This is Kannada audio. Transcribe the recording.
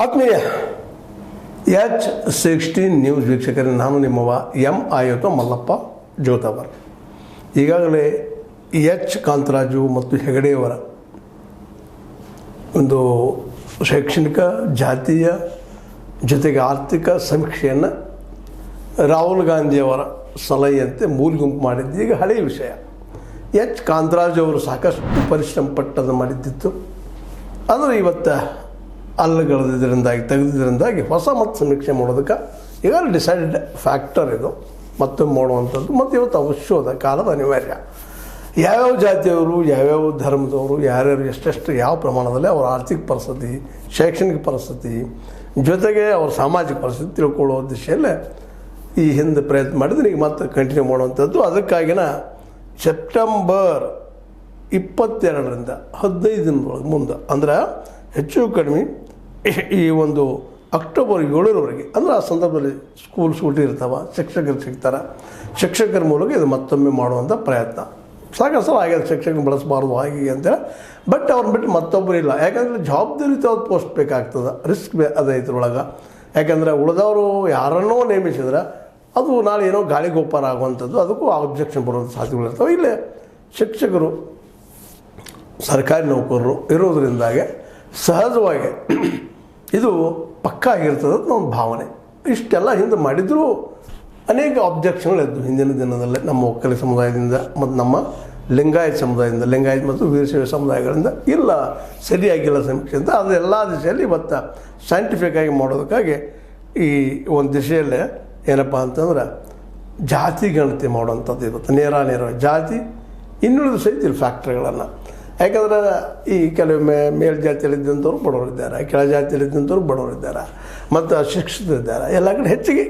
ಆತ್ಮೀಯ H16 ನ್ಯೂಸ್ ವೀಕ್ಷಕರೇ, ನಾನು ನಿಮ್ಮವ ಎಂ ಆಯುತ ಮಲ್ಲಪ್ಪ ಜೋತಾವರ್. ಈಗಾಗಲೇ ಎಚ್ ಕಾಂತರಾಜು ಮತ್ತು ಹೆಗಡೆಯವರ ಒಂದು ಶೈಕ್ಷಣಿಕ ಜಾತಿಯ ಜೊತೆಗೆ ಆರ್ಥಿಕ ಸಮೀಕ್ಷೆಯನ್ನು ರಾಹುಲ್ ಗಾಂಧಿಯವರ ಸಲಹೆಯಂತೆ ಮೂಲೆಗುಂಪು ಮಾಡಿದ್ದು ಈಗ ಹಳೆಯ ವಿಷಯ. ಎಚ್ ಕಾಂತರಾಜು ಅವರು ಸಾಕಷ್ಟು ಪರಿಶ್ರಮ ಪಟ್ಟನ್ನು ಮಾಡಿದ್ದಿತ್ತು. ಆದರೆ ಇವತ್ತು ಅಲ್ಲಗಳೆದಿದ್ದರಿಂದಾಗಿ ತೆಗೆದಿದ್ದರಿಂದಾಗಿ ಹೊಸ ಮತ್ತು ಸಮೀಕ್ಷೆ ಮಾಡೋದಕ್ಕೆ ಈಗಾಗಲೇ ಡಿಸೈಡೆಡ್ ಫ್ಯಾಕ್ಟರ್ ಇದು ಮತ್ತೊಮ್ಮೆ ಮಾಡುವಂಥದ್ದು. ಮತ್ತು ಇವತ್ತು ಅವಶ್ಯದ ಕಾಲದ ಅನಿವಾರ್ಯ. ಯಾವ್ಯಾವ ಜಾತಿಯವರು, ಯಾವ್ಯಾವ ಧರ್ಮದವರು, ಯಾರ್ಯಾರು ಎಷ್ಟೆಷ್ಟು ಯಾವ ಪ್ರಮಾಣದಲ್ಲಿ ಅವರ ಆರ್ಥಿಕ ಪರಿಸ್ಥಿತಿ, ಶೈಕ್ಷಣಿಕ ಪರಿಸ್ಥಿತಿ ಜೊತೆಗೆ ಅವ್ರ ಸಾಮಾಜಿಕ ಪರಿಸ್ಥಿತಿ ತಿಳ್ಕೊಳ್ಳೋ ದಿಶೆಯಲ್ಲೇ ಈ ಹಿಂದೆ ಪ್ರಯತ್ನ ಮಾಡಿದ್ರೆ ಈಗ ಮತ್ತೆ ಕಂಟಿನ್ಯೂ ಮಾಡುವಂಥದ್ದು. ಅದಕ್ಕಾಗಿನ ಸೆಪ್ಟೆಂಬರ್ 22ರಿಂದ 15 ದಿನದೊಳಗೆ ಮುಂದೆ ಅಂದ್ರೆ ಹೆಚ್ಚು ಕಡಿಮೆ ಈ ಒಂದು ಅಕ್ಟೋಬರ್ 7ರವರೆಗೆ ಅಂದರೆ ಆ ಸಂದರ್ಭದಲ್ಲಿ ಸ್ಕೂಲ್ ಸೂಟಿ ಇರ್ತಾವೆ, ಶಿಕ್ಷಕರು ಸಿಗ್ತಾರೆ. ಶಿಕ್ಷಕರ ಮೂಲಕ ಇದು ಮತ್ತೊಮ್ಮೆ ಮಾಡುವಂಥ ಪ್ರಯತ್ನ ಸಾಕಷ್ಟು ಸಲ ಆಗ್ಯದ. ಶಿಕ್ಷಕರು ಬಳಸಬಾರ್ದು ಹಾಗೆ ಅಂತೇಳಿ, ಬಟ್ ಅವ್ರನ್ನ ಬಿಟ್ಟು ಮತ್ತೊಬ್ಬರು ಇಲ್ಲ. ಯಾಕಂದರೆ ಜವಾಬ್ದಾರಿಯುತ ಪೋಸ್ಟ್ ಬೇಕಾಗ್ತದೆ, ರಿಸ್ಕ್ ಅದ ಇದ್ರೊಳಗೆ. ಯಾಕಂದರೆ ಉಳಿದವರು ಯಾರನ್ನೋ ನೇಮಿಸಿದ್ರೆ ಅದು ನಾಳೆ ಏನೋ ಗಾಳಿ ಗೋಪಾರ ಆಗುವಂಥದ್ದು, ಅದಕ್ಕೂ ಆಬ್ಜೆಕ್ಷನ್ ಬರುವಂಥ ಸಾಧ್ಯತೆಗಳಿರ್ತವೆ. ಇಲ್ಲೇ ಶಿಕ್ಷಕರು ಸರ್ಕಾರಿ ನೌಕರರು ಇರೋದರಿಂದಾಗೆ ಸಹಜವಾಗಿ ಇದು ಪಕ್ಕಾ ಆಗಿರ್ತದೆ ಅಂತ ನಮ್ಮ ಭಾವನೆ. ಇಷ್ಟೆಲ್ಲ ಹಿಂದೆ ಮಾಡಿದರೂ ಅನೇಕ ಆಬ್ಜೆಕ್ಷನ್ಗಳಿದ್ದು ಹಿಂದಿನ ದಿನದಲ್ಲೇ ನಮ್ಮ ಒಕ್ಕಲಿ ಸಮುದಾಯದಿಂದ ಮತ್ತು ನಮ್ಮ ಲಿಂಗಾಯತ ಸಮುದಾಯದಿಂದ, ಲಿಂಗಾಯತ ಮತ್ತು ವೀರಶೈವ ಸಮುದಾಯಗಳಿಂದ ಇಲ್ಲ ಸರಿಯಾಗಿಲ್ಲ ಸಮೀಕ್ಷೆ ಅಂತ. ಅದೆಲ್ಲ ದಿಶೆಯಲ್ಲಿ ಇವತ್ತು ಸೈಂಟಿಫಿಕ್ಕಾಗಿ ಮಾಡೋದಕ್ಕಾಗಿ ಈ ಒಂದು ದಿಶೆಯಲ್ಲೇ ಏನಪ್ಪ ಅಂತಂದ್ರೆ ಜಾತಿ ಗಣತಿ ಮಾಡುವಂಥದ್ದು ಇವತ್ತು ನೇರ ಜಾತಿ ಇನ್ನುಳಿದ ಸಹಿತ ಇಲ್ಲಿ ಫ್ಯಾಕ್ಟ್ರಿಗಳನ್ನು. ಯಾಕಂದ್ರೆ ಈ ಕೆಲವೊಮ್ಮೆ ಮೇಲ್ಜಾತಿಯಲ್ಲಿದ್ದಂಥವ್ರು ಬಡವರಿದ್ದಾರೆ, ಕೆಳ ಜಾತಿಯಲ್ಲಿದ್ದಂಥವ್ರು ಬಡವರಿದ್ದಾರೆ, ಮತ್ತು ಅಶಿಕ್ಷಿತರಿದ್ದಾರೆ. ಎಲ್ಲ ಕಡೆ ಹೆಚ್ಚಿಗೆ